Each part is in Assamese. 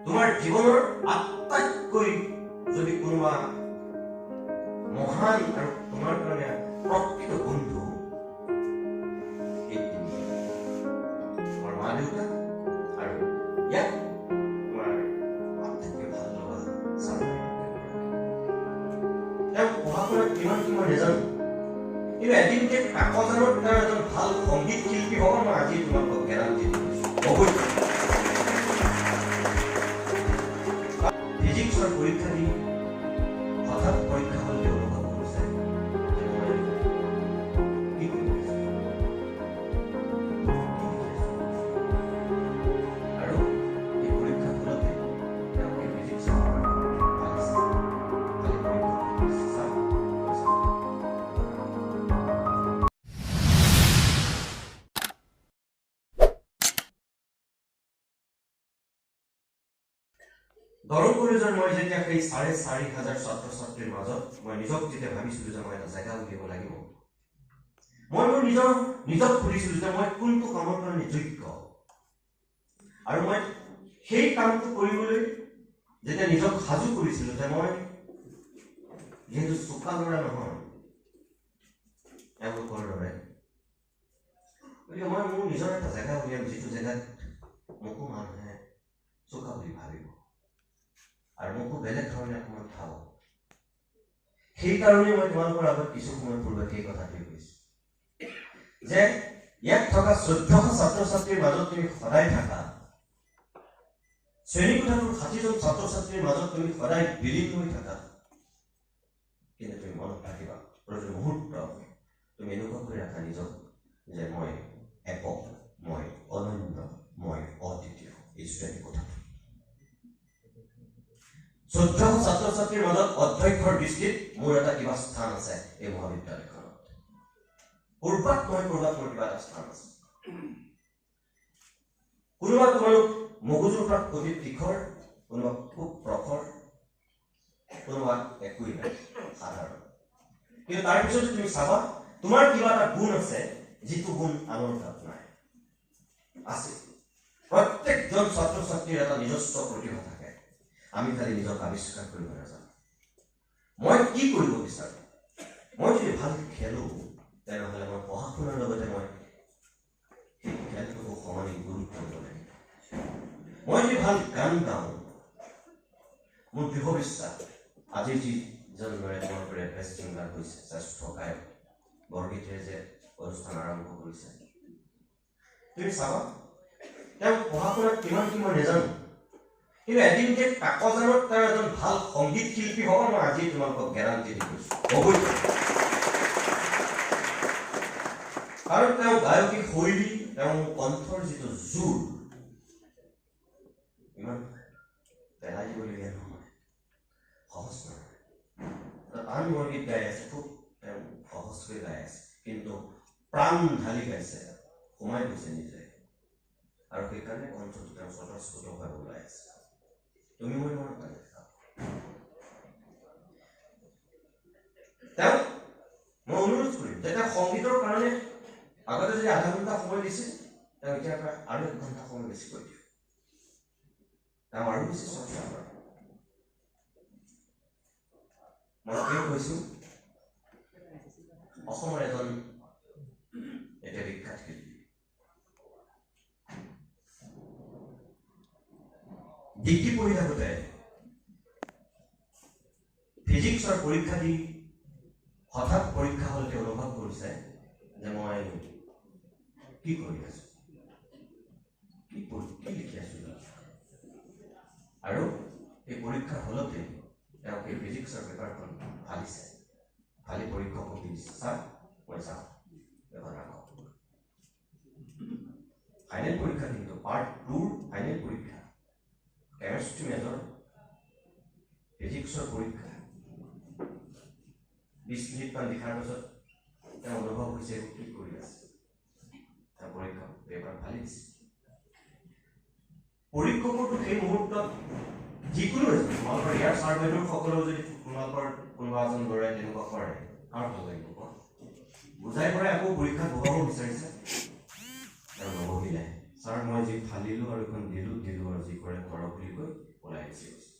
তোমাৰ জীৱনৰ আটাইতকৈ যদি কোনোবা মহান আৰু তোমাৰ কাৰণে প্ৰকৃত বন্ধু তোমাৰ মা দেউতা আৰু ইয়াক তোমাৰ আটাইতকৈ ভাল লগা তেওঁ পঢ়া শুনাত কিমান নাজানো, কিন্তু এদিন যে কাকজানত তেওঁ এজন ভাল সংগীত শিল্পী হ'ব মই আজি তোমালোকক গেৰাণ্টি দিছোঁ। ফিজিক্সৰ পৰীক্ষা দি হঠাৎ পৰীক্ষা হল অনুভৱ কৰিছে আৰু এই পৰীক্ষা ফলতে তেওঁলোকে ফিজিক্সৰ দৰং কলেজৰ মই যেতিয়া সেই 4,500 ছাত্ৰ ছাত্ৰীৰ মাজত মই নিজক যেতিয়া ভাবিছিলো যে মই এটা জেগা উলিয়াব লাগিব, মই মোৰ নিজক সুধিছিলো যে মই কোনটো কামৰ কাৰণে যোগ্য, আৰু মই সেই কামটো কৰিবলৈ যেতিয়া নিজক সাজু কৰিছিলো যে মই যিহেতু চোকা ল'ৰা নহয় এওঁলোকৰ দৰে, গতিকে মই মোৰ নিজৰ এটা জেগা উলিয়াম যিটো জেগাত মোকো মানুহে চোকা বুলি ভাবিব আৰু মোকো বেলেগ ধৰণে অকণমান খাব। সেইকাৰণে মই তোমালোকৰ আগত কিছু সময় পূৰ্বে সেই কথাটোৱে কৈছো যে ইয়াত থকা 1400 ছাত্ৰ ছাত্ৰীৰ মাজত তুমি সদায় থাকা, শ্ৰেণীকোঠাটোৰ 60জন ছাত্ৰ ছাত্ৰীৰ মাজত তুমি সদায় বিলীন হৈ থাকা, কিন্তু তুমি মনত ৰাখিবা প্ৰতি মুহূৰ্ত তুমি এনেকুৱা কৰি ৰাখা নিজক যে মই একক, মই অনন্য, মই অদ্বিতীয়। এই শ্ৰেণীকোঠাটো 1400 ছাত্ৰ ছাত্ৰীৰ মাজত অধ্যক্ষৰ দৃষ্টিত মোৰ এটা কিবা স্থান আছে এই মহাবিদ্যালয়খনত। কৰবাত মোৰ কিবা এটা স্থান আছে। কোনোবা তোমালোক মগজুৰ পৰা অতি তীখৰ, কোনোবা খুব প্ৰখৰ, কোনোবা একোৱেই নাই, সাধাৰণ। কিন্তু তাৰপিছত তুমি চাবা তোমাৰ কিবা এটা গুণ আছে যিটো গুণ আনৰ তাত নাই আছে। প্ৰত্যেকজন ছাত্ৰ ছাত্ৰীৰ এটা নিজস্ব প্ৰতিভা থাকে, আমি খালি নিজক আৱিষ্কাৰ কৰিব নাজানো। মই কি কৰিব বিচাৰো? মই যদি ভাল খেলো তেনেহ'লে মই পঢ়া শুনাৰ লগতে মই সেই খেলটোকো সমানে গুৰুত্ব দিব লাগিব। মই যদি ভাল গান গাওঁ, মোৰ দৃঢ় বিশ্বাস আজি যিজন ল'ৰাই তোমালোকৰ এড্ৰেছ ছিংগাৰ হৈছে, শ্ৰেষ্ঠ গায়ক, বৰগীতেৰে যে অনুষ্ঠান আৰম্ভ কৰিছে, তুমি চাবা তেওঁ পঢ়া শুনাত কিমান নাজানো, কিন্তু এদিন যে কাকজানত তেওঁ এজন ভাল সংগীত শিল্পী হ'ব মই আজি তোমালোকক গেৰাণ্টি দি কৈছো, হ'বই। কাৰণ তেওঁ গায়কী শৈলী, তেওঁ কণ্ঠৰ যিটো জোৰ ইমান পেলাই দিবলগীয়া নহয়, সহজ নহয়। টান বৰগীত গাই আছে, খুব তেওঁ সহজকৈ গাই আছে, কিন্তু প্ৰাণ ঢালি গাইছে, সোমাই গৈছে নিজে, আৰু সেইকাৰণে কণ্ঠটো তেওঁ স্বতঃস্ফূৰ্তভাৱে ওলাই আছে। তুমি মই মনত ৰাখিবা, তেওঁ মই অনুৰোধ কৰিম যে তেওঁ সংগীতৰ কাৰণে আগতে যদি আধা ঘণ্টা সময় দিছিল, তেওঁ এতিয়াৰ পৰা আৰু 1 ঘণ্টা সময় বেছি কৰি দিয়ে, তেওঁ আৰু বেছি চৰ্চা কৰে। মই কিয় কৈছো, অসমৰ এজন এতিয়া বিখ্যাত শিল্পী, ডিগ্ৰী পঢ়ি থাকোঁতে ফিজিক্সৰ পৰীক্ষা দি হঠাৎ পৰীক্ষা হলতে অনুভৱ কৰিছে যে মই কি কৰি আছো, কি লিখি আছো, আৰু এই পৰীক্ষাৰ হলতে তেওঁক এই ফিজিক্সৰ পেপাৰখন ফালিছে, ফালি পৰীক্ষকক দিছে, ছাৰ মই চাওঁ এখন ৰাখক। ফাইনেল পৰীক্ষা, কিন্তু পাৰ্ট 2ৰ ফাইনেল পৰীক্ষা, কেমেষ্ট্ৰি মেজৰ ফিজিক্সৰ পৰীক্ষা 20 মিনিটমান লিখাৰ পাছত তেওঁ অনুভৱ হৈছে কি কৰি আছে, তেওঁ পৰীক্ষা পেপাৰ ফালি দিছে। পৰীক্ষকৰটো সেই মুহূৰ্তত যিকোনো তোমালোকৰ ইয়াৰ ছাৰ্ভেটোৰ সকলো যদি তোমালোকৰ কোনোবা এজন ল'ৰাই তেনেকুৱা কৰে, কাৰ ভাল লাগিব কোৱা? বুজাই পৰাই আকৌ পৰীক্ষাত বহাব বিচাৰিছে, তেওঁ নবহিলে, ছাৰ মই যি ফালিলোঁ আৰু এখন দিলোঁ আৰু যি কৰে কৰক বুলি কৈ ওলাই গুচি গৈছে।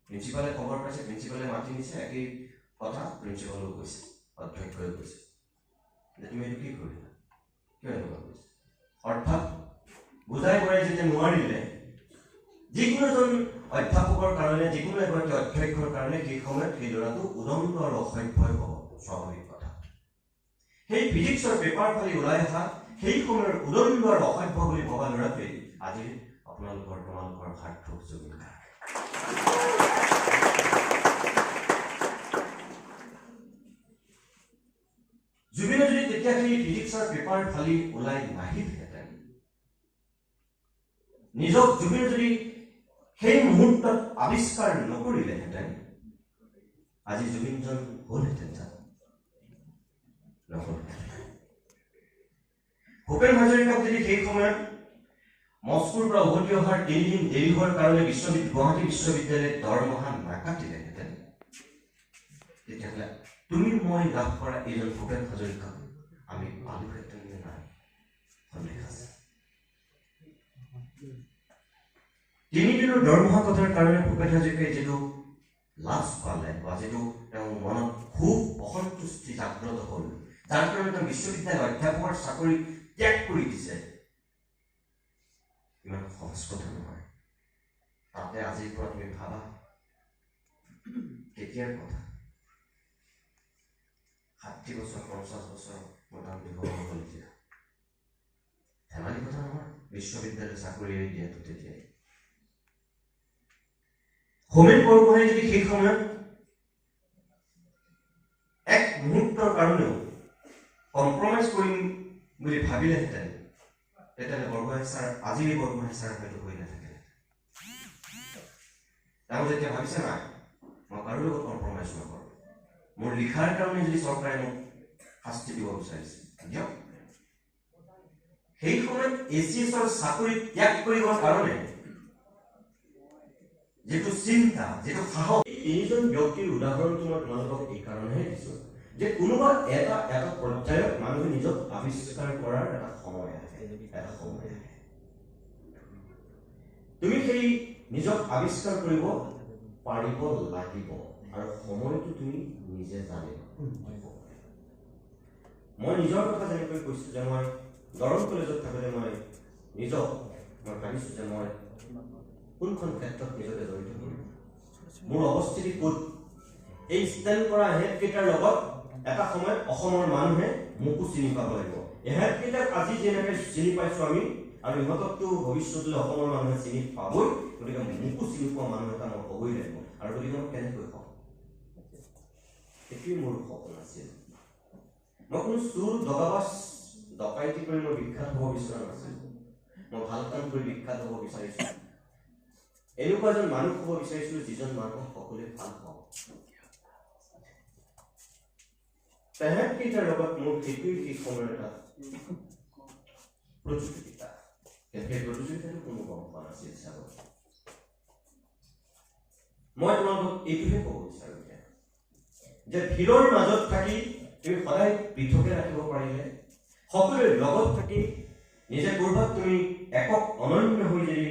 প্ৰিন্সিপালে খবৰ পাইছে, প্ৰিন্সিপালে মাতি নিছে, একেই কথা প্ৰিন্সিপালেও কৈছে, অধ্যক্ষই কৈছে যে তুমি এইটো কি কৰিলা, কিয় এনেকুৱা কৈছে। অৰ্থাৎ বুজাই পৰাই যেতিয়া নোৱাৰিলে, যিকোনো এজন অধ্যাপকৰ কাৰণে, যিকোনো এগৰাকী অধ্যক্ষৰ কাৰণে সেই সময়ত সেই ল'ৰাটো উদণ্ড আৰু অসভ্যই হ'ব, স্বাভাৱিক কথা। সেই ফিজিক্সৰ পেপাৰ ফালি ওলাই অহা সেই সময়ৰ উদণ্ড আৰু অসভ্য বুলি ভবা ল'ৰাটোৱে আজি তোমালোকৰ সাৰ্থক জুবিন গাৰ্গ। জুবিনে যদি তেতিয়া সেই ফিজিক্সৰ পেপাৰ ফালি ওলাই নাহিলহেঁতেন, নিজক জুবিনে যদি সেই মুহূৰ্তত আৱিষ্কাৰ নকৰিলেহেঁতেন, আজি জুবিনজন হ'লহেঁতেন জানো? নহ'লহেঁতেন। ভূপেন হাজৰিকাক যদি সেই সময়ত মস্কোৰ পৰা উভতি অহাৰ 3 দিন দেৰি হোৱাৰ কাৰণে গুৱাহাটী বিশ্ববিদ্যালয়ে দৰমহা নাকাটিলেহেঁতেন, তেতিয়াহ'লে তুমি মই লাভ কৰা এইজন ভূপেন হাজৰিকাক আমি পালোহেঁতেন নে নাই, সন্দেহ আছে। 3 দিনৰ দৰমহা কটাৰ কাৰণে ভূপেন হাজৰিকাই যিটো লাজ পালে বা যিটো তেওঁৰ মনত খুব অসন্তুষ্টি জাগ্ৰত হ'ল, যাৰ কাৰণে তেওঁ বিশ্ববিদ্যালয় অধ্যাপকৰ চাকৰি ত্যাগ কৰি দিছে, ইমান সহজ কথা নহয়। তাতে আজিৰ পৰা তুমি ভাবা কেতিয়াৰ কথা, 60 বছৰ 50 বছৰ মোটামুটি হ'ব হ'ল এতিয়া, ধেমালি কথা নহয়। বিশ্ববিদ্যালয় চাকৰি এৰি দিয়াটো তেতিয়াই। হোমেন বৰগোহাঁয়ে যদি সেই সময়ত এক মুহূৰ্তৰ কাৰণেও কম্প্ৰমাইজ কৰিম বুলি ভাবিলেহেঁতেন, তেতিয়াহ'লে বৰগোহাঁই ছাৰ, আজিৰ বৰগোহাঁই ছাৰ হয়তো হৈ নাথাকিলে। তেওঁ যেতিয়া ভাবিছে নাই, মই কাৰো লগত কম্প্ৰমাইজ নকৰোঁ, মোৰ লিখাৰ কাৰণে যদি চৰকাৰে মোক শাস্তি দিব বিচাৰিছে দিয়ক। সেই সময়ত ACSৰ চাকৰি ত্যাগ কৰিবৰ কাৰণে যিটো চিন্তা, যিটো সাহস, এই 3জন ব্যক্তিৰ উদাহৰণটো মই তোমালোকক এই কাৰণেহে দিছো যে কোনোবা এটা পৰ্যায়ত মানুহে নিজক আৱিষ্কাৰ কৰাৰ এটা সময় আহে। তুমি সেই নিজক আৱিষ্কাৰ কৰিব পাৰিব লাগিব, আৰু সময়টো তুমি নিজে জানিব। মই নিজৰ কথা যেনেকৈ কৈছো যে মই দৰং কলেজত থাকোঁতে মই ভাবিছো যে মই কোনখন ক্ষেত্ৰত নিজকে জড়িত কৰিম, মোৰ অৱস্থিতি ক'ত। এই ষ্টেণ্ড কৰা এহেতকেইটাৰ লগত এটা সময়ত অসমৰ মানুহে মোকো চিনি পাব লাগিব। এহেতকেইটাক আজি যেনেকৈ চিনি পাইছো আমি, আৰু ইহঁতকতো ভৱিষ্যতলৈ অসমৰ মানুহে চিনি পাবই, গতিকে মোকো চিনি পোৱা মানুহ এটা মই হ'বই লাগিব। আৰু গতিকে মই কেনেকৈ হম, সেইটোৱে মোৰ সপোন আছিল। মই কোনো চোৰ দগাবাজ ডকাইতি কৰি মই বিখ্যাত হ'ব বিচৰা নাছিলো। মই ভাল কাম কৰি বিখ্যাত হ'ব বিচাৰিছো। এনেকুৱা এজন মানুহ হ'ব বিচাৰিছিলো যিজন মানুহ সকলোৱে ভাল পাওঁ। তেহেঁতকেইটাৰ লগত মোৰ সেইটোৱেই সেই সময়ৰ এটা প্ৰতিযোগিতা। সেই প্ৰতিযোগিতাটো কোনো গম পোৱা নাছিল চাগৈ। মই তোমালোকক এইটোহে ক'ব বিচাৰো যে ভিৰৰ মাজত থাকি তুমি সদায় পৃথকে ৰাখিব পাৰিলে, সকলোৰে লগত থাকি নিজে ক'ৰবাত তুমি একক অনন্য হৈ যদি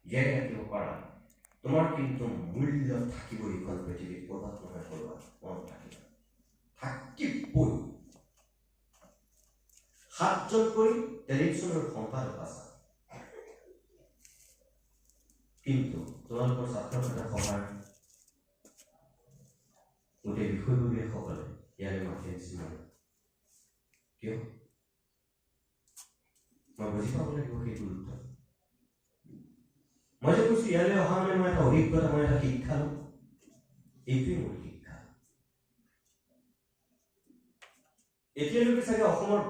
জীয়াই ৰাখিব পাৰা, তোমাৰ কিন্তু মূল্য থাকিবই এইখন পৃথিৱীত, ক'ৰবাত নহয় ক'ৰবাত মনত থাকিব। 7জনকৈ টেলিভিছনৰ সম্পাদক আছে, কিন্তু তোমালোকৰ ছাত্ৰ ছাত্ৰী সভাৰ গোটেই বিষয়ববীয়াসকলে ইয়ালৈ মাতি আনিছিল কিয়? মই বুজি পাব লাগিব সেই গুৰুত্ব। মই যে কৈছো ইয়ালৈ অহা মানে মই এটা অভিজ্ঞতা, মই এটা শিক্ষা লম, এইটোৱেই মোৰ শিক্ষা। এতিয়ালৈকে চাগে অসমৰ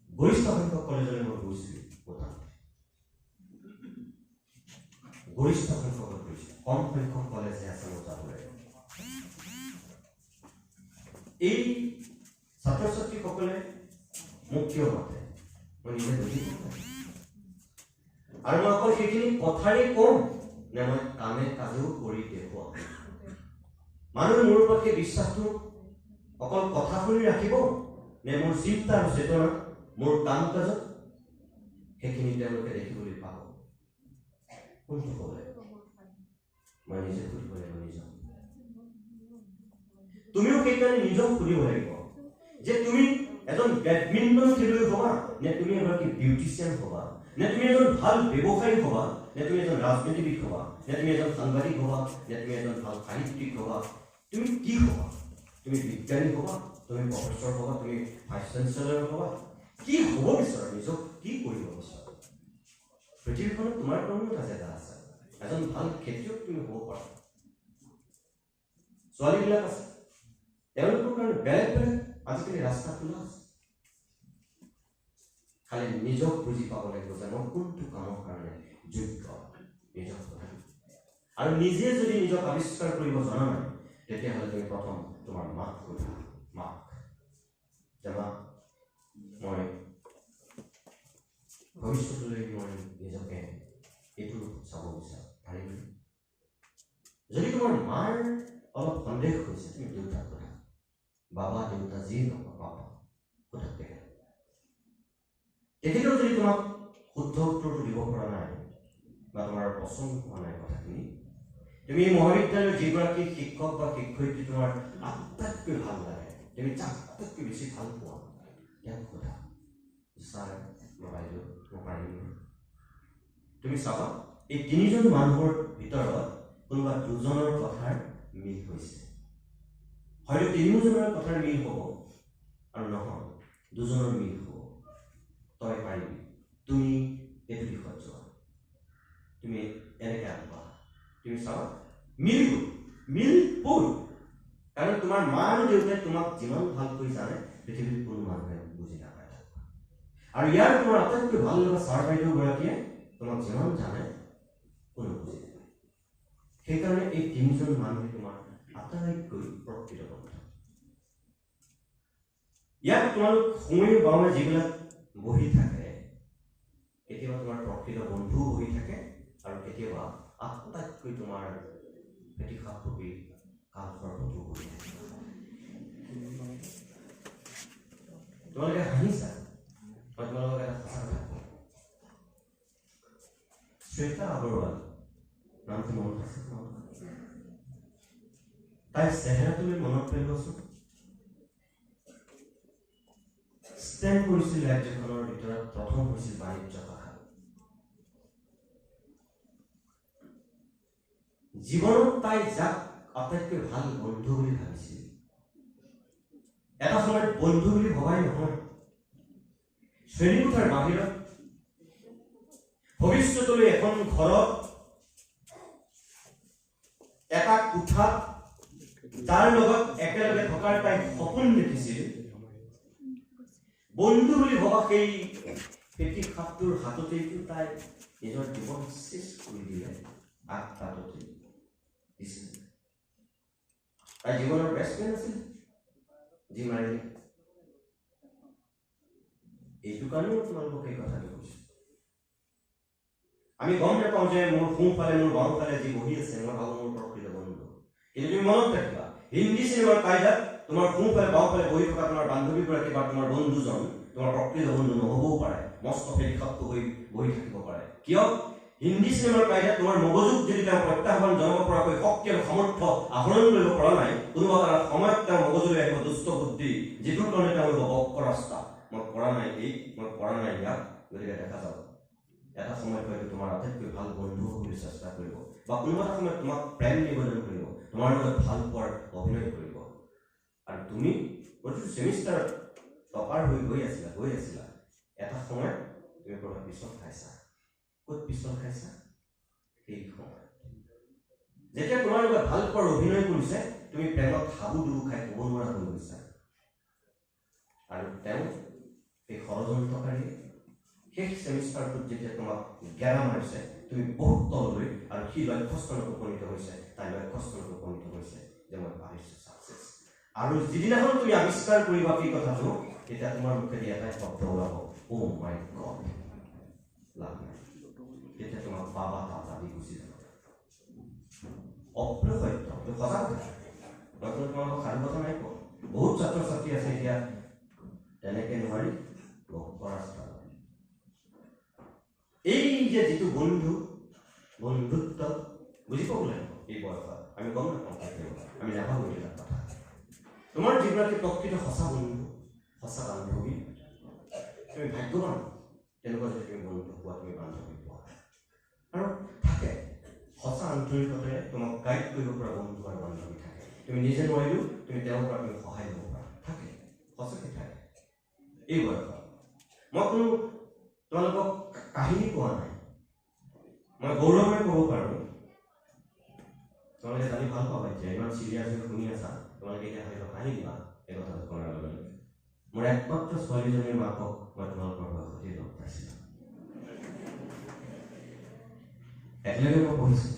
গৰিষ্ঠ সংখ্যক কলেজলৈ মই গৈছিলো, গৰিষ্ঠ সংখ্যক গৈছো, কম সংখ্যক কলেজে আছে মোৰ যাবলৈ। এই ছাত্ৰ ছাত্ৰীসকলে মোক কিয় মাতে মই নিজে বুজি পাওঁ, আৰু মই অকল সেইখিনি কথাৰেই কম নে মই কামে কাজেও কৰি দেখুৱাম। মানুহে মোৰ ওপৰত সেই বিশ্বাসটো অকল কথা শুনি ৰাখিব নে মোৰ চিন্তা আৰু চেতনা মোৰ কাম কাজত সেইখিনি তেওঁলোকে দেখিবলৈ পাব। কোনটো হ'ব লাগিব? মই নিজে সুধিব লাগিব নিজক। তুমিও সেইকাৰণে নিজক সুধিব লাগিব যে তুমি এজন বেডমিণ্টন খেলুৱৈ হবা নে তুমি এগৰাকী বিউটিচিয়ান হবা, নে তুমি এজন ভাল ব্যৱসায়ী হবা, নে তুমি এজন ৰাজনীতিবিদ হবা, নে তুমি এজন সাংবাদিক হবা, নে তুমি এজন ভাল সাহিত্যিক হবা। তুমি কি হবা? তুমি বিজ্ঞানী হবা, তুমি প্ৰফেচৰ হবা, তুমি ভাইচ চেঞ্চেলৰ হবা? কি হ'ব বিচাৰা? নিজক কি কৰিব বিচাৰা? পৃথিৱীখনত তোমাৰ কাৰণেও এটা জেগা আছে। এজন ভাল খেতিয়ক তুমি হ'ব পাৰা। ছোৱালীবিলাক আছে, তেওঁলোকৰ কাৰণে বেলেগ বেলেগ আজিকালি ৰাস্তা খোলা আছে। খালি নিজক বুজি পাব লাগিব যে মই কোনটো কামৰ কাৰণে যোগ্য। নিজক আৰু নিজে যদি নিজক আৱিষ্কাৰ কৰিব জনা নাই, তেতিয়াহ'লে তুমি প্ৰথম তোমাৰ মাক সোধা। মাক যে মা, মই ভৱিষ্যতলৈ মই নিজকে এইটো চাব বিচাৰোঁ, পাৰিম? যদি তোমাৰ মাৰ অলপ সন্দেহ হৈছে, তুমি দেউতাক সোধা। বাবা দেউতা যি নকওঁ পাপা সোধা। তেখেতেও যদি তোমাক শুদ্ধ উত্তৰটো দিব পৰা নাই বা তোমাৰ পচন্দ হোৱা নাই কথাখিনি, তুমি মহাবিদ্যালয়ৰ যিগৰাকী শিক্ষক বা শিক্ষয়িত্ৰী তোমাৰ আটাইতকৈ ভাল লাগে, তুমি যাক আটাইতকৈ বেছি ভাল পোৱা, তেওঁক সোধা, ছাৰ মই বাইদেউ মই পাৰিম? তুমি চাবা এই তিনিজন মানুহৰ ভিতৰত কোনোবা দুজনৰ কথাৰ মিল হৈছে। হয়তো তিনিওজনৰ কথাৰ মিল হ'ব আৰু নহয় দুজনৰ মিল হ'ব। তই পাৰিবি, তুমি এইটো দিশত যোৱা, তুমি এনেকৈ আগবাঢ়া। তুমি চাবা মিলবই। কাৰণ তোমাৰ মা আৰু দেউতাই তোমাক যিমান ভালকৈ জানে পৃথিৱীত কোনো মানুহে বুজি নাপায়। আৰু ইয়াৰ তোমাৰ আটাইতকৈ ভাল লগা ছাৰ বাইদেউ গৰাকীয়ে তোমাক যিমান জানে কোনো বুজি নাপায়। সেইকাৰণে এই তিনিজন মানুহে তোমাৰ আটাইতকৈ প্ৰকৃত বন্ধু। ইয়াত তোমালোক সময় বাৱে যিবিলাক বহি থাকে, কেতিয়াবা তোমাৰ প্ৰকৃত বন্ধুও বহি থাকে আৰু কেতিয়াবা আটাইতকৈ তোমাৰ পেটিসাপ প্ৰতি কালখৰ বন্ধু বহি থাকে। তোমালোকে হাঁহিছা, মই তোমালোকক এটা সঁচা কথা কওঁ। শ্বেতা আগৰৱাল নামটো মনত আছে তোমালোকৰ? তাইৰ চেহেৰাটোলৈ মনত পেলোৱাচোন। ষ্টেম কৰিছিল ৰাজ্যখনৰ ভিতৰত, প্ৰথম হৈছিল বাণিজ্য শাখা। জীৱনত তাই যাক আটাইতকৈ ভাল বন্ধু বুলি ভাবিছিল, এটা সময়ত বন্ধু বুলি ভবাই নহয়, শ্ৰেণীকোঠাৰ বাহিৰত ভৱিষ্যতলৈ এখন ঘৰত এটা কোঠাত তাৰ লগত একেলগে থকাৰ তাই সপোন দেখিছিল। বন্ধু বুলি ভবা সেই পেটিসাপটোৰ হাততেইতো তাই নিজৰ জীৱন শেষ কৰি দিলে। আগতাততে দিছিল। তাই জীৱনৰ বেষ্ট ফ্ৰেণ্ড আছিল যি মাৰিলে। এইটো কাৰণেও তোমালোকক এই কথাটো কৈছো। আমি গম নাপাওঁ যে মোৰ সোঁফালে মোৰ বাওঁফালে যি বহি আছে, মই ভাবো মোৰ প্ৰকৃত বন্ধু। কিন্তু তুমি মনত ৰাখিবা, হিন্দী চিনেমাৰ কায়দাত তোমাৰ সোঁফালে বাওঁফালে বহি থকা তোমাৰ বান্ধৱীগৰাকী বা তোমাৰ বন্ধুজন তোমাৰ প্ৰকৃত বন্ধু নহবও পাৰে, মস্ত পেটিসাপটো হৈ বহি থাকিব পাৰে। কিয়? হিন্দী চিনেমাৰ কায়দাত তোমাৰ মগজুক যদি তেওঁ প্ৰত্যাহ্বান জনাব পৰাকৈ শক্তি আৰু সামৰ্থ্য আহৰণ কৰিব পৰা নাই, কোনোবা এটা সময়ত তেওঁ মগজুলৈ আহিব দুষ্ট বুদ্ধি, যিটোৰ কাৰণে তেওঁ আহিব বক্ৰ ৰাস্তা। মই পৰা নাই এই, মই পৰা নাই ইয়াক, গতিকে দেখা যাব এটা সময়ত হয়তো তোমাৰ আটাইতকৈ ভাল বন্ধু হ'বলৈ চেষ্টা কৰিব, বা কোনোবা এটা সময়ত তোমাক প্ৰেম নিবেদন কৰিব, তোমাৰ লগত ভাল পোৱাৰ অভিনয় কৰিব। আৰু তুমি প্ৰতিটো ছেমিষ্টাৰত টপাৰ হৈ গৈ আছিলা, এটা সময়ত তুমি ক'ৰবাত পিছত খাইছা। ক'ত পিছত খাইছা? সেই সময়ত যেতিয়া তোমাৰ লগত ভাল পোৱাৰ অভিনয় কৰিছে, তুমি প্ৰেমত হাবুডুবু খাই ক'ব নোৱাৰা হৈ গৈছা। আৰু তেওঁ সেই ষড়যন্ত্ৰকাৰীয়ে শেষ ছেমিষ্টাৰটোত যেতিয়া তোমাক গেৰা মাৰিছে, তুমি বহুত তললৈ, আৰু সি লক্ষ্যস্থানত উপনীত হৈছে, তাই লক্ষ্যস্থানত উপনীত হৈছে যে মই পাৰিছো ছাকচেছ। আৰু যিদিনাখন তুমি আৱিষ্কাৰ কৰিবা সেই কথাটো, তেতিয়া তোমাৰ মুখেদি এটাই শব্দ ওলাব, অ' মাই গড। লাভ নাই। তেতিয়া তোমাক বাবা তাতা দি গুচি যাব। অপ্ৰিয় সত্য, সঁচা কথা। মই তোমালোকক সাধু কথা নাই কোৱা। বহুত ছাত্ৰ ছাত্ৰী আছে এতিয়া তেনেকে নোৱাৰি ৰাস্তা এই যে যিটো বন্ধুত্ব বুজি পাব লাগিব এই বয়সত আমি গম নাপাওঁ আমি নাভাবো এইবিলাক কথা তোমাৰ যিগৰাকী প্ৰকৃত সঁচা বন্ধু সঁচা বান্ধৱী তুমি ভাগ্যৱান তেনেকুৱা যদি তুমি বন্ধু পোৱা তুমি বান্ধৱী পোৱা আৰু থাকে সঁচা আন্তৰিকতাৰে তোমাক গাইড কৰিব পৰা বন্ধু আৰু বান্ধৱী থাকে তুমি নিজে নোৱাৰিলেও তুমি তেওঁৰ পৰা তুমি সহায় ল'ব পাৰা থাকে সঁচাকৈ থাকে এই বয়সত মই কোনো তোমালোকক কাহিনী কোৱা নাই মই গৌৰৱেৰে ক'ব পাৰোঁ তোমালোকে জানি ভাল পাবা এতিয়া ইমান চিৰিয়াছ হৈ শুনি আছা তোমালোকে এতিয়া ভাবিব কাহিনী দিবা এই কথা কৰাৰ লগে লগে মোৰ একমাত্ৰ ছোৱালীজনীৰ মাকক মই তোমালোকৰ বয়সতেই লগ পাইছিলোঁ একেলগে মই পঢ়িছোঁ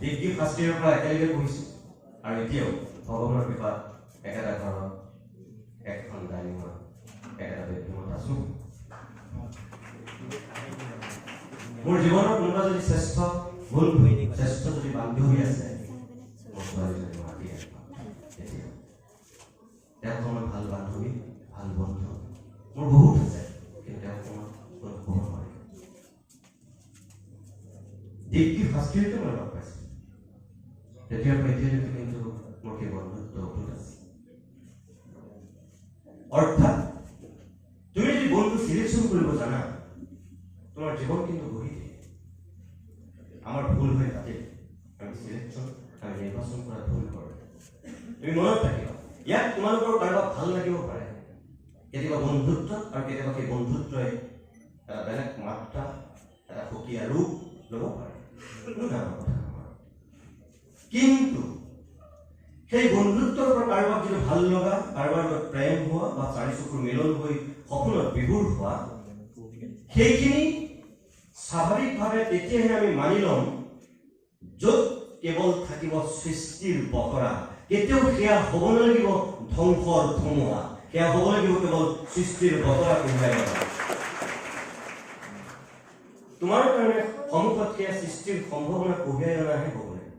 ডিগ্ৰী ফাৰ্ষ্ট ইয়েৰৰ পৰা একেলগে পঢ়িছোঁ আৰু এতিয়াও ভগৱানৰ কৃপাত একেটা ঘৰত এখন ডাইনিঙত একেটা বেডৰুমত আছোঁ মোৰ জীৱনৰ কোনোবা যদি শ্ৰেষ্ঠ বন্ধু শ্ৰেষ্ঠ যদি বান্ধৱী আছে মোৰ ছোৱালীজনী মাতি এতিয়া তেওঁক মই ভাল বান্ধৱী ভাল বন্ধু মোৰ বহুত আছে কিন্তু তেওঁক মই কোনো ক'ব নোৱাৰিম ডিগ্ৰী ফাৰ্ষ্ট ইয়েৰতে মই লগ পাইছোঁ তেতিয়াৰ পৰা এতিয়ালৈকে কিন্তু মোৰ সেই বন্ধুত্ব অটুট আছে অৰ্থাৎ তুমি যদি বন্ধু চিলেকশ্যন কৰিব জানা তোমাৰ জীৱন কিন্তু গঢ়ি দিয়ে আমাৰ ভুল হয় তাতে আমি চিলেকশ্যন আমি নিৰ্বাচন কৰা ভুল কৰোঁ তুমি মনত ৰাখিবা ইয়াত তোমালোকৰ কাৰোবাক ভাল লাগিব পাৰে কেতিয়াবা বন্ধুত্ব আৰু কেতিয়াবা সেই বন্ধুত্বই এটা বেলেগ মাত্ৰা এটা সুকীয়া ৰূপ ল'ব পাৰে কোনো ডাঙৰ কথা নহয় কিন্তু সেই বন্ধুত্বৰ পৰা কাৰোবাক যদি ভাল লগা কাৰোবাৰ লগত প্ৰেম হোৱা বা চাৰি চকুৰ মিলন হৈ সপোনত বিভোৰ হোৱা সেইখিনি স্বাভাৱিকভাৱে তেতিয়াহে আমি মানি ল'ম য'ত কেৱল থাকিব সৃষ্টিৰ বতৰা কেতিয়াও সেয়া হ'ব নালাগিব ধ্বংসৰ ধুমুহা সেয়া হ'ব লাগিব কেৱল সৃষ্টিৰ বতৰা কঢ়িয়াই অনা তোমাৰ কাৰণে সন্মুখত সেয়া সৃষ্টিৰ সম্ভাৱনা কঢ়িয়াই অনাহে হ'ব লাগিব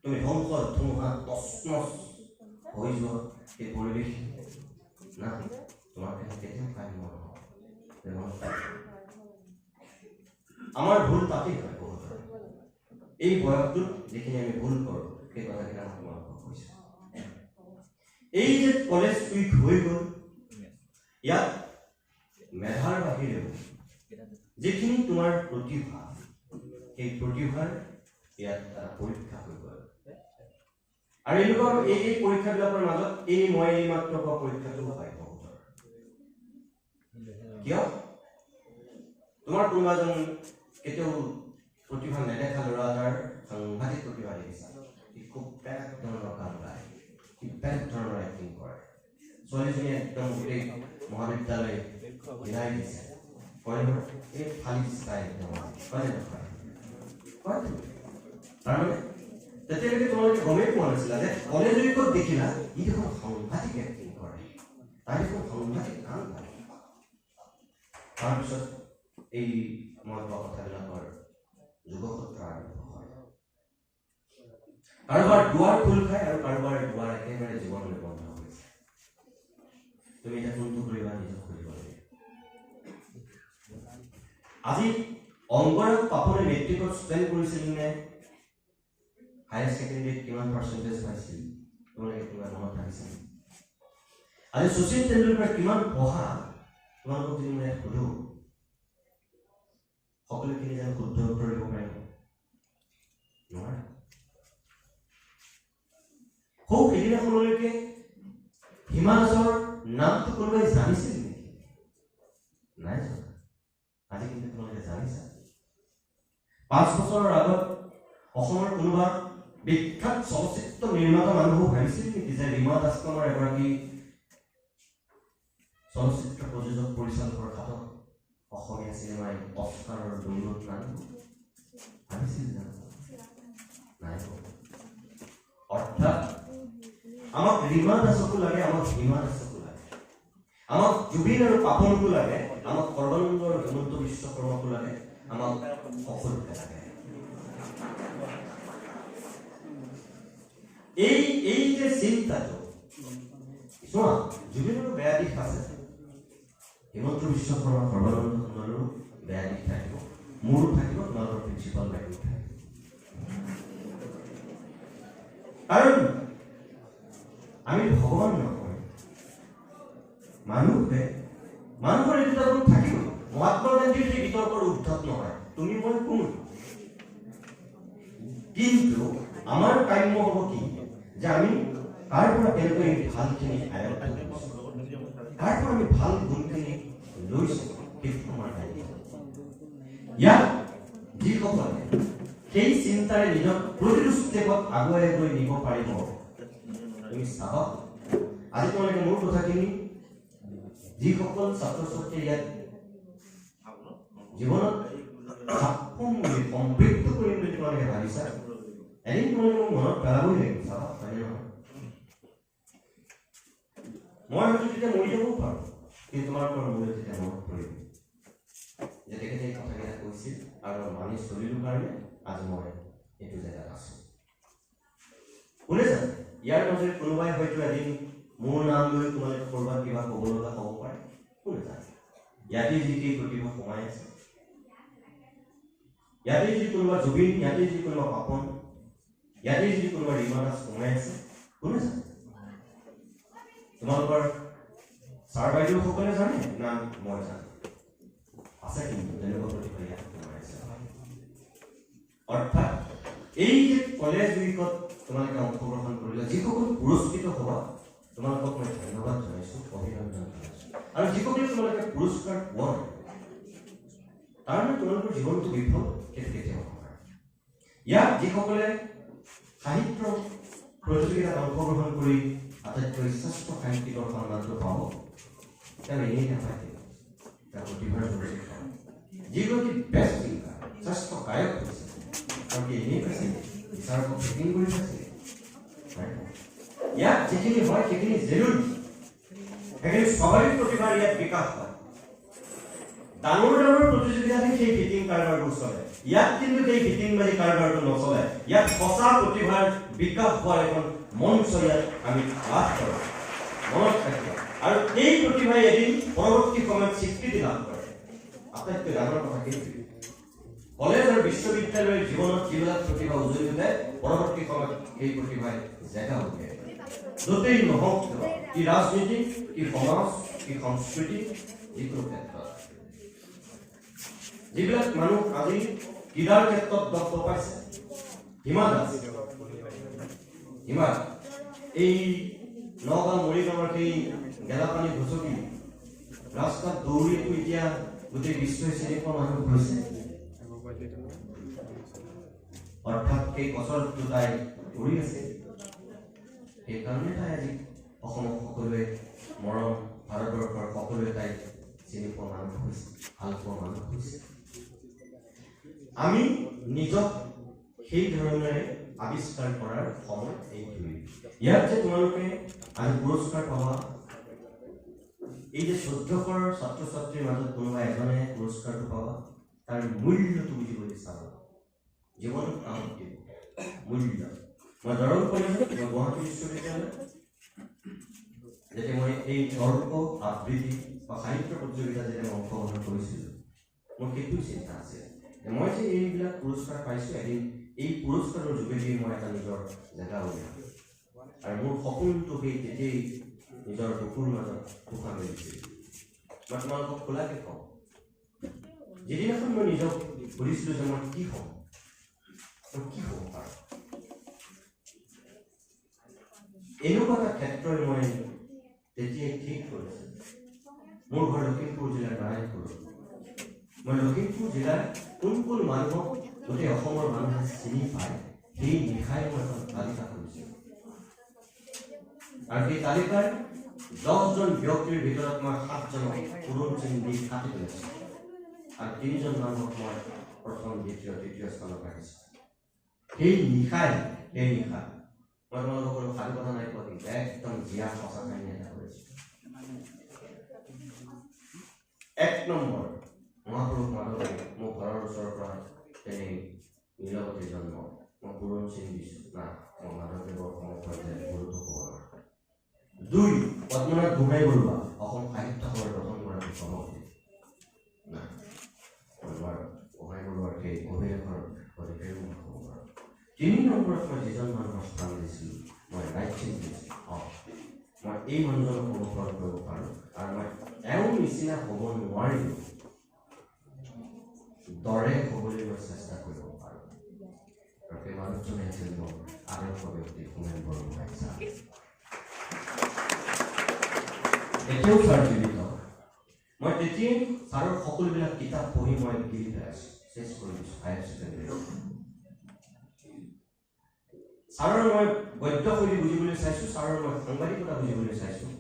তুমি ধ্বংসৰ ধুমুহা তছনছ হৈ যোৱা এই পৰিৱেশ না তোমাৰ কাৰণে কেতিয়াও কাম নহয় আমাৰ ভুল তাতেই হয় বহুত এই বয়সটোত যিখিনি আমি ভুল কৰোঁ সেই কথাখিনি মই তোমালোকক কৈছোঁ এই যে কলেজ উইক হৈ গ'ল ইয়াত মেধাৰ বাহিৰেও যিখিনি তোমাৰ প্ৰতিভা সেই প্ৰতিভাৰ ইয়াত এটা পৰীক্ষা হৈ গ'ল আৰু এনেকুৱা এই পৰীক্ষাবিলাকৰ মাজত মই মাত্ৰ কোৱা পৰীক্ষাটো হয় বহুতৰ কিয় তোমাৰ কোনোবা এজন কেতিয়াও প্ৰতিভা নেদেখা ল'ৰা এটাৰ সাংঘাতিক প্ৰতিভা দেখিছা সি খুব বেলেগ ধৰণৰ গান গায় সি বেলেগ ধৰণৰ এক্টিং কৰে ছোৱালীজনীয়ে একদম গোটেই মহাবিদ্যালয় হিলাই দিছে কয় নহয় এই ফালি দিছে একদম কয় নহয় তাৰমানে তেতিয়ালৈকে তোমালোকে গমেই পোৱা নাছিলা যে কলেজ উইকত দেখিলা ই দেখোন সাংঘাতিক এক্টিং কৰে তাই দেখোন সাংঘাতিক গান গায় তাৰপিছত এই মই কোৱা কথাবিলাকৰ যুগসূত্ৰ আৰম্ভ হয় কাৰোবাৰ দুৱাৰ খোল খায় আৰু কাৰোবাৰ দুৱাৰ একেবাৰে জীৱনলৈ বন্ধ হৈছে তুমি এতিয়া কোনটো কৰিবা নিজক কৰিব লাগিব আজি অংগৰাগ পাপনে মেট্ৰিকত ষ্টেণ্ড কৰিছিল নে হায়াৰ ছেকেণ্ডেৰীত কিমান পাৰ্চেণ্টেজ পাইছিল তোমালোকে কিমান মনত ৰাখিছিল আজি শচীন তেণ্ডুলকাৰ কিমান পঢ়া তোমালোকক যদি মই সোধো সকলোখিনি যেন শুদ্ধ উত্তৰ দিব পাৰিব নোৱাৰে সৌ সেইদিনাখনলৈকে হিমা দাসৰ নামটো কোনোবাই জানিছিল নেকি নাই জনা আজি কিন্তু তোমালোকে জানিছা 5 বছৰৰ আগত অসমৰ কোনোবা বিখ্যাত চলচ্চিত্ৰ নিৰ্মাতা মানুহ ভাবিছিল নেকি যে ৰীমা দাস নামৰ এগৰাকী চলচ্চিত্ৰ প্ৰযোজক পৰিচালকৰ হাতত অসমীয়া চিনেমাই অস্কাৰৰ দৌলত নামিব ভাবিছিল জানো নাই অৰ্থাৎ আমাক ৰীমা দাসকো লাগে আমাক হিমা দাসকো লাগে আমাক জুবিন আৰু পাপনকো লাগে আমাক সৰ্বানন্দ আৰু হেমন্ত বিশ্বকৰ্মাকো লাগে আমাক সকলোকে লাগে এই যে চিন্তাটো চোৱা জুবিনৰো বেয়া দিশ আছে, হিমন্ত বিশ্ব শৰ্মা সৰ্বানন্দ সোণোৱালৰো বেয়া দিশ থাকিব, মোৰো থাকিব, তোমালোকৰ প্ৰিন্সিপাল বাইদেউ থাকিব। কাৰণ আমি ভগৱান নহয়, মানুহৰ এই দুটা গুণ থাকিব। মহাত্মা গান্ধীৰ যে বিতৰ্কৰ উদ্ধত নহয়, তুমি মই কোন, কিন্তু আমাৰ কাম্য হ'ব কি যে আমি কাৰ পৰা কেনেকৈ ভালখিনি আয়ত্ত কৰিছোঁ, কাৰ পৰা আমি ভাল গুণখিনি লৈছোঁ, সেইটো আমাৰ দায়িত্ব। ইয়াত যিসকলে সেই চিন্তাৰে নিজক প্ৰতিটো ষ্টেপত আগুৱাই গৈ নিব পাৰিব, তুমি চাবা আজি তোমালোকে মোৰ কথাখিনি যিসকল ছাত্ৰ ছাত্ৰী ইয়াত জীৱনত সমৃদ্ধ কৰিম বুলি তোমালোকে ভাবিছা, এদিন তোমালোকে মোক মনত পেলাবই লাগিব। চাবা হয়নে নহয়? মই হয়তো তেতিয়া মৰি যাবও পাৰোঁ, কিন্তু তোমালোকৰ মোলৈ তেতিয়া মনত পৰিব যে তেখেতে এই কথাকেইটা কৈছিল আৰু মানি চলিলোঁ কাৰণে আজি মই এইটো জেগাত আছোঁ। কোনে জানে ইয়াৰ মাজতে কোনোবাই হয়তো এদিন মোৰ নাম লৈ তোমালোকে ক'ৰবাত কিবা ক'ব লগা হ'ব পাৰে, কোনে জানে? ইয়াতে যি প্ৰতিভা সোমাই আছে, ইয়াতে যদি কোনোবা জুবিন, ইয়াতে যদি কোনোবা পাপন, ইয়াতে যদি কোনোবা ৰীমা দাস সোমাই আছে, কোনে জানে? তোমালোকৰ ছাৰ বাইদেউসকলে জানে না মই জানো? আছে কিন্তু তেনেকুৱা প্ৰতিভা ইয়াত সোমাই আছে। অৰ্থাৎ এই যে কলেজ উইকত তোমালোকে অংশগ্ৰহণ কৰিলে, যিসকল পুৰস্কৃত হ'বা তোমালোকক মই ধন্যবাদ জনাইছোঁ, অভিনন্দন জনাইছোঁ। আৰু যিসকলে তোমালোকে পুৰস্কাৰ পোৱা নাই তাৰমানে তোমালোকৰ জীৱনটো বিফল কেতিয়াও নহয়। ইয়াত যিসকলে সাহিত্য প্ৰতিযোগিতাত অংশগ্ৰহণ কৰি আটাইতকৈ শ্ৰেষ্ঠ সাহিত্যিকৰ সন্মানটো পাব, তেওঁ এনেই নাপায়, তেওঁ প্ৰতিভাৰ জৰিয়তে পাব। যিগৰাকী বেষ্ট ছিংগাৰ, শ্ৰেষ্ঠ গায়ক হৈছে, তেওঁ কি এনেই পাইছে? বিচাৰক ফিটিং কৰি পাইছে? ইয়াত যিখিনি হয় সেইখিনি জৰুৰী, সেইখিনি স্বাভাৱিক প্ৰতিভাৰ ইয়াত বিকাশ হয়। ডাঙৰ ডাঙৰ প্ৰতিযোগিতাতে সেই ফিটিং কাৰবাৰবোৰ চলে, ইয়াত কিন্তু সেই ফিটিং বাজি কাৰবাৰটো নচলে। ইয়াত সঁচা প্ৰতিভাৰ বিকাশ হোৱাৰ এখন মঞ্চ ইয়াত আমি লাভ কৰোঁ, মনত ৰাখিব। আৰু এই প্ৰতিভাই এদিন পৰৱৰ্তী সময়ত স্বীকৃতি লাভ কৰে। আটাইতকৈ ডাঙৰ কথা কিন্তু কলেজ আৰু বিশ্ববিদ্যালয়ৰ জীৱনত যিবিলাক প্ৰতিভা উজলি উঠে, পৰৱৰ্তী সময়ত এই প্ৰতিভাই জেগা উঠে। য'তেই নহওক কি ৰাজনীতি, কি সমাজ, কি সংস্কৃতি, যিকোনো ক্ষেত্ৰত যিবিলাক মানুহ আজি ক্ৰীড়াৰ ক্ষেত্ৰত দক্ষ পাইছে, হিমা দাস, হিমা এই নগাঁও মৰিগাঁৱৰ সেই গেলাপানী ঘচকি ৰাস্তাত দৌৰিটো এতিয়া গোটেই বিশ্বই চিনি পোৱা মানুহ হৈছে। অৰ্থাৎ সেই কচৰতটো তাই কৰি আছে, সেইকাৰণে তাই আজি অসমক সকলোৱে মৰম, ভাৰতবৰ্ষৰ সকলোৱে তাইক চিনি পোৱা মানুহ হৈছে, ভাল পোৱা মানুহ হৈছে। আমি নিজক সেই ধৰণেৰে আৱিষ্কাৰ কৰাৰ সময় এইটোৱেই। ইয়াত যে তোমালোকে আজি পুৰস্কাৰ পাবা, এই যে 1400 ছাত্ৰ ছাত্ৰীৰ মাজত কোনোবা এজনে পুৰস্কাৰটো পাবা, তাৰ মূল্যটো বুজিবলৈ চাবা, জীৱনত কামত দিব মূল্য। মই দৰং কলেজ, মই গুৱাহাটী বিশ্ববিদ্যালয়, যেতিয়া মই এই তৰ্ক আবৃত্তি বা সাহিত্য প্ৰতিযোগিতা যেতিয়া মই অংশগ্ৰহণ কৰিছিলোঁ, মোৰ সেইটো চিন্তা আছিল যে মই যে এইবিলাক পুৰস্কাৰ পাইছোঁ, এদিন এই পুৰস্কাৰৰ যোগেদি মই এটা নিজৰ জেগা উলিয়াম। আৰু মোৰ সপোনটো সেই তেতিয়াই নিজৰ বুকুৰ মাজত পোখা মেলিছিল। মই তোমালোকক খোলাকৈ কওঁ, যিদিনাখন মই নিজক সুধিছিলোঁ যে মই কি হ'ম, কি হ'ব পাৰোঁ, এনেকুৱা এটা ক্ষেত্ৰত মই তেতিয়াই ঠিক কৰিছিলোঁ। মোৰ ঘৰ লখিমপুৰ জিলাৰ নাৰায়ণপুৰ। মই লখিমপুৰ জিলাৰ কোন কোন মানুহক গোটেই অসমৰ মানুহে চিনি পায়, সেই নিশাই মই এখন তালিকা কৰিছিলোঁ। আৰু সেই তালিকাৰ 10জন ব্যক্তিৰ ভিতৰত মই 7জনক পুৰণ চিন দি কাটি পেলাইছোঁ, আৰু 3জন মানুহক মই প্ৰথম, দ্বিতীয়, তৃতীয় স্থানত ৰাখিছোঁ। সেই নিশা মই তোমালোকৰ সাধু কথা নাই কোৱা, কিন্তু একদম জীয়া সঁচা কাহিনী এটা কৰিছোঁ। 1 নম্বৰ, মহাপুৰুষ মাধৱদেৱ মোৰ ঘৰৰ ওচৰৰ পৰা তেনেই নীলৱতী জন্ম। মই পূৰণ চিনি দিছোঁ না মই মাধৱদেৱৰ সমপৰ্যায়ত গুৰুত্ব ক'ব নোৱাৰোঁ। 2 পদ্মনাথ গোহাঁই বৰুৱা অসম সাহিত্য সভাৰ প্ৰথমগৰাকী সভাপতি না মই গোহাঁই বৰুৱাৰ সেই অভিলেখৰ অধিকাৰীও মই ক'ব নোৱাৰোঁ। 3 নম্বৰত মই যিজন মানুহৰ স্থান দিছিলোঁ মই ৰাজ্যিক দিছিলোঁ মই এই মানুহজনক অনুসৰণ কৰিব পাৰোঁ আৰু মই এওঁ নিচিনা হ'ব নোৱাৰিলোঁ দৰে হ'বলৈ মই চেষ্টা কৰিব পাৰোঁ আৰু সেই মানুহজনে আছিল মোৰ আদৰ্শ ব্যক্তি হোমেন বৰগোহাঁই ছাৰ। এতিয়াও ছাৰ জীৱিত। মই তেতিয়াই ছাৰৰ সকলোবিলাক কিতাপ পঢ়ি মই গিৰি পেলাইছোঁ, চেষ্টা কৰি দিছোঁ হায়াৰ ছেকেণ্ডেৰী। ছাৰৰ মই গদ্য শৈলী বুজিবলৈ চাইছোঁ, ছাৰৰ মই সাংবাদিকতা বুজিবলৈ চাইছোঁ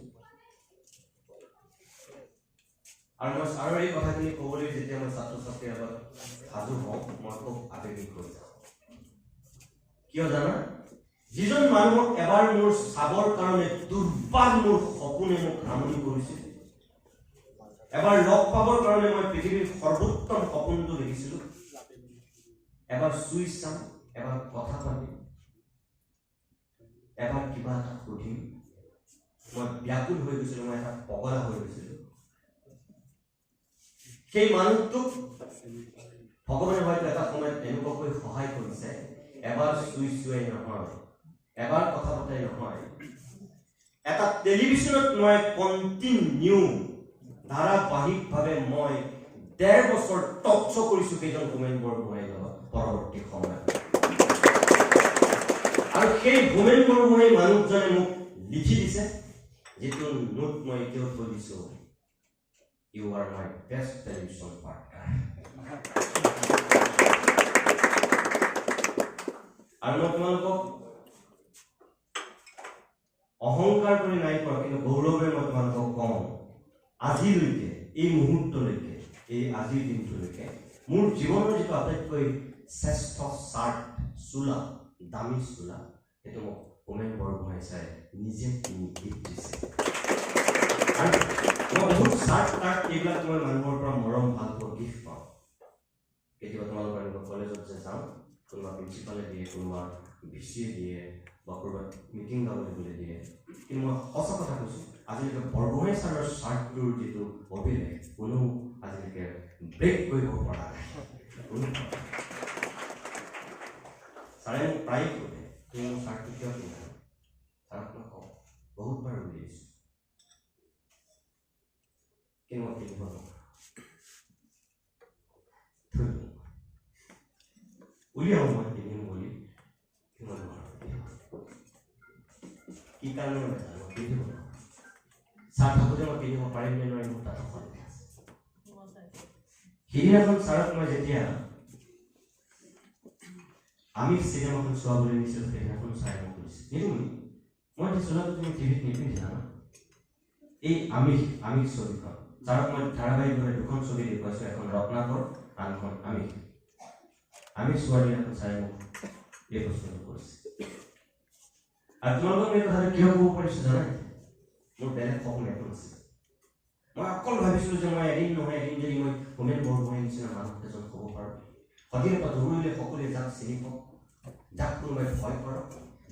আৰু মই ছাৰৰ এই কথাখিনি ক'বলৈ যেতিয়া মই ছাত্ৰ ছাত্ৰীৰ আগত সাজু হওঁ মই খুব আৱেগিক হৈ যাওঁ। কিয় জানা? যিজন মানুহক এবাৰ মোৰ চাবৰ কাৰণে দুৰ্বাৰ মোৰ সপোনে মোক আমনি কৰিছিল, এবাৰ লগ পাবৰ কাৰণে মই পৃথিৱীৰ সৰ্বোত্তম সপোনটো দেখিছিলোঁ, এবাৰ চুই চাম, এবাৰ কথা পাতিম, এবাৰ কিবা এটা সুধিম, মই ব্যাকুল হৈ গৈছিলোঁ, মই এটা পগলা হৈ গৈছিলোঁ। সেই মানুহটোক ভগৱানে হয়তো এটা সময়ত এনেকুৱাকৈ সহায় কৰিছে, এবাৰ চুই নহয়, এবাৰ কথা পতাই নহয়, এটা টেলিভিশ্যনত মই কণ্টিনিউ ধাৰাবাহিকভাৱে মই 1.5 বছৰ টক শ্ব' কৰিছোঁ কেইজন হোমেন বৰগোহাঁইৰ লগত পৰৱৰ্তী সময়ত। আৰু সেই হোমেন বৰগোহাঁই মানুহজনে মোক লিখি দিছে, যিটো নোট মই এতিয়াও থৈ দিছোঁ, You are my best television partner. আৰু মই তোমালোকক অহংকাৰ কৰি নাই কোৱা, কিন্তু গৌৰৱে মই তোমালোকক কওঁ, আজিলৈকে এই মুহূৰ্তলৈকে এই আজিৰ দিনটোলৈকে মোৰ জীৱনৰ যিটো আটাইতকৈ শ্ৰেষ্ঠ চাৰ্ট চোলা, দামী চোলা, সেইটো মোক হোমেন বৰগোহাঁই ছাৰে নিজে কিনি গিফ্ট দিছে। আৰু মই বহুত চাৰ্ট টাৰ্ট এইবিলাক মই মানুহৰ পৰা মৰম ভাল পোৱা গিফ্ট পাওঁ। কেতিয়াবা তোমালোকৰ কলেজত যে যাওঁ, কোনোবা প্ৰিন্সিপালে দিয়ে, কোনোবা ভিচিয়ে দিয়ে বা ক'ৰবাত মিটিং গাবলৈ গ'লে দিয়ে, কিন্তু মই সঁচা কথা কৈছোঁ, আজিলৈকে বৰগোহাঁই ছাৰৰ চাৰ্টটোৰ যিটো অভিলেখ কোনো আজিলৈকে ব্ৰেক কৰিব পৰা নাই। ছাৰে মোক প্ৰায় সোধে, তুমি মোৰ চাৰ্টটো কিয় পিন্ধা? ছাৰক মই কওঁ, বহুতবাৰ উলিয়াইছোঁ, কিন্তু মই পিন্ধিব নোৱাৰোঁ। উলিয়াওঁ মই পিন্ধিম বুলি, কিন্তু মই নোৱাৰোঁ। কি কাৰণে মই নাজানো, পিন্ধিব নোৱাৰোঁ। ছাৰ থাকোঁতে মই পিন্ধিব পাৰিম নে নোৱাৰিম, মোৰ তাত সন্দেহ আছে। সিদিনাখন ছাৰক মই যেতিয়া আমি চিনেমাখন চোৱাবলৈ নিছিলোঁ, সেইদিনাখন ছাৰে মোক কৈছে, নিদুমি মই এতিয়া চোলাটো তুমি টিভিত নিপিন্ধিলা ন? এই আমিষ ছবিখন ছাৰক মই ধাৰাবাহিকভাৱে 2খন ছবি দেখুৱাইছোঁ, এখন ৰত্নাকৰ, আনখন আমিষ চোৱাৰ দিনাখন ছাৰে মোক এই প্ৰশ্নটো কৰিছে। আৰু তোমালোকক এই কথাটো কিয় ক'ব পাৰিছোঁ জানাই? মোৰ বেলেগ সপোন এখন আছিল। মই অকল ভাবিছিলোঁ যে মই এদিন নহয় এদিন যদি মই হোমেন বৰগোহাঁইৰ নিচিনা মানুহ এজন হ'ব পাৰোঁ, সদিৰে পৰা দৌৰিলে সকলোৱে যাক চিনি পাওঁ, যাক কোনোবাই ভয় কৰক,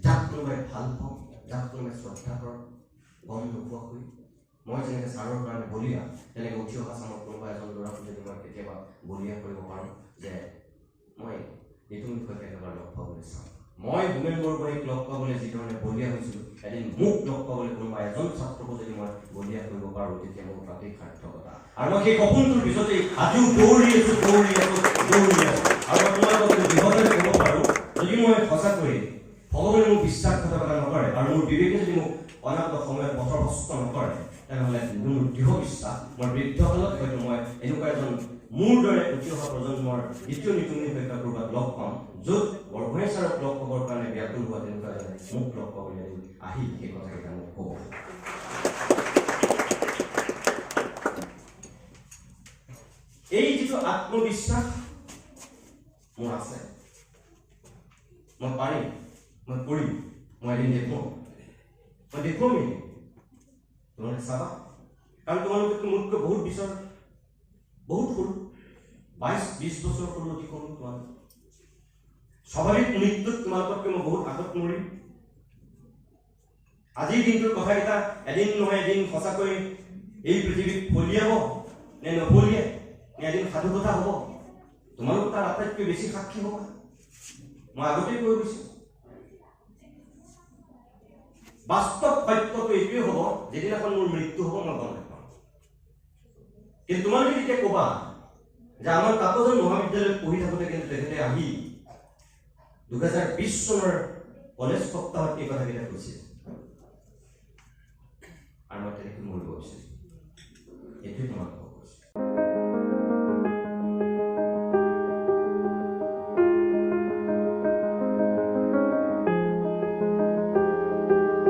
যাক কোনোবাই ভাল পাওঁ, যাক কোনোবাই শ্ৰদ্ধা কৰক, গম নোপোৱাকৈ মই যেনেকৈ ছাৰৰ কাৰণে বলিয়া, তেনেকৈ উঠি অহা চামত কোনোবা এজন ল'ৰাক যদি মই কেতিয়াবা বলিয়া কৰিব পাৰোঁ যে মই এইটো বিষয়ে একেবাৰে লগ পাবলৈ চাওঁ। মই হোমেন বৰগোহাঁইক লগ পাবলৈ যিধৰণে বলিয়া হৈছিলোঁ, এদিন মোক লগ পাবলৈ কোনোবা এজন ছাত্ৰকো যদি মই বলিয়া কৰিব পাৰোঁ, তেতিয়া মোৰ তাতেই সাৰ্থকতা। আৰু মই সেই সপোনটোৰ পিছতেই আজিও দৌৰি আছোঁ। আৰু মই তোমালোকক দৃঢ়তাৰে ক'ব পাৰোঁ, যদি মই সঁচাকৈ ভগৱানে মোক বিশ্বাসঘাতকতা নকৰে আৰু মোৰ বিবেকে যদি মোক অনাগত সময়ত পথভ্ৰষ্ট নকৰে, তেনেহ'লে মোৰ দৃঢ় বিশ্বাস মই বৃদ্ধকালত হয়তো মই এনেকুৱা এজন মোৰ দৰে উঠি অহা প্ৰজন্মৰ দ্বিতীয় নিতুমণি শইকীয়া ক'ৰবাত লগ পাম, য'ত বৰগোহাঁই ছাৰক লগ পাবৰ কাৰণে ব্যাকুল হোৱা তেনেকুৱা এজন মোক লগ পাবলৈ আহি সেই কথাকেইটা মোক ক'ব। এই যিটো আত্মবিশ্বাস মোৰ আছে, মই পাৰিম, মই কৰিম, মই এদিন দেখুৱাম, মই দেখুৱামেই। তোমালোকে চাবা, কাৰণ তোমালোকে মোতকৈ বহুত সৰু, 22-20 বছৰ সৰু, অতি সৰু তোমালোক। স্বাভাৱিক মৃত্যুত তোমালোকতকৈ মই বহুত আগত মৰিম। আজিৰ দিনটোৰ কথাকেইটা এদিন নহয় এদিন সঁচাকৈ এই পৃথিৱীত ফলিয়াব নে নফলিয়াই, নে এদিন সাধু কথা হ'ব, তোমালোক তাৰ আটাইতকৈ বেছি সাক্ষী হ'ব। মই আগতেই কৈ গৈছো, বাস্তৱ সত্যটো এইটোৱে হ'ব, যেদিনাখন মোৰ মৃত্যু হ'ব মই গম নাপাওঁ। কিন্তু তোমালোকে যেতিয়া ক'বা যে আমাৰ কাকজান মহাবিদ্যালয়ত পঢ়ি থাকোঁতে কিন্তু তেখেতে আহি 2020 চনৰ কলেজ সপ্তাহত এই কথাকেইটা কৈছিল, আৰু মই তেনেকৈ মৰিব বিচাৰিছোঁ, এইটোৱে তোমালোক